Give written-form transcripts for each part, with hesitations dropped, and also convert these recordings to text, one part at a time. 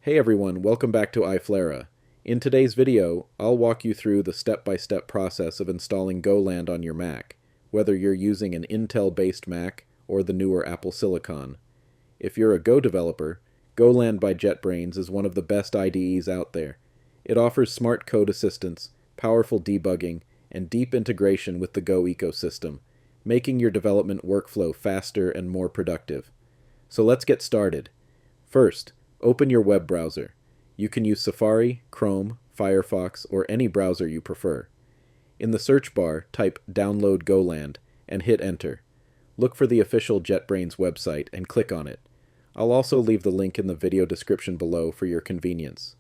Hey everyone, welcome back to iFlera. In today's video, I'll walk you through the step-by-step process of installing GoLand on your Mac, whether you're using an Intel-based Mac or the newer Apple Silicon. If you're a Go developer, GoLand by JetBrains is one of the best IDEs out there. It offers smart code assistance, powerful debugging, and deep integration with the Go ecosystem, making your development workflow faster and more productive. So let's get started. First, open your web browser. You can use Safari, Chrome, Firefox, or any browser you prefer. In the search bar, type Download GoLand and hit Enter. Look for the official JetBrains website and click on it. I'll also leave the link in the video description below for your convenience.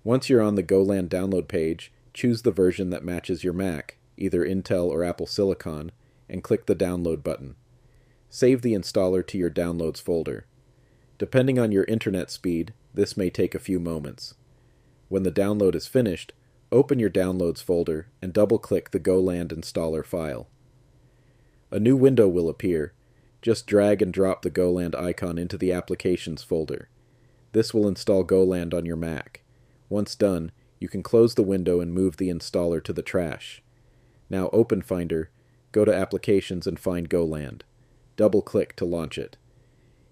Once you're on the GoLand download page, choose the version that matches your Mac, either Intel or Apple Silicon, and click the Download button. Save the installer to your Downloads folder. Depending on your internet speed, this may take a few moments. When the download is finished, open your Downloads folder and double-click the GoLand installer file. A new window will appear. Just drag and drop the GoLand icon into the Applications folder. This will install GoLand on your Mac. Once done, you can close the window and move the installer to the trash. Now open Finder, go to Applications and find GoLand. Double-click to launch it.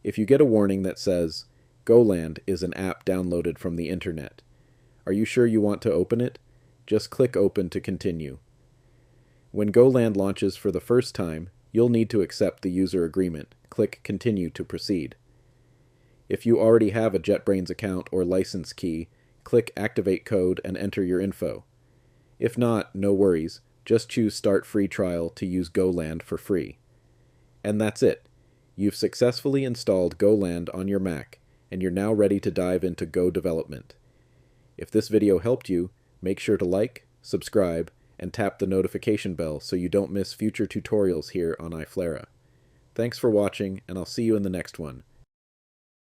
If you get a warning that says, GoLand is an app downloaded from the internet, are you sure you want to open it? Just click Open to continue. When GoLand launches for the first time, you'll need to accept the user agreement. Click Continue to proceed. If you already have a JetBrains account or license key, click Activate Code and enter your info. If not, no worries, just choose Start Free Trial to use GoLand for free. And that's it. You've successfully installed GoLand on your Mac, and you're now ready to dive into Go development. If this video helped you, make sure to like, subscribe, and tap the notification bell so you don't miss future tutorials here on iFlera. Thanks for watching, and I'll see you in the next one.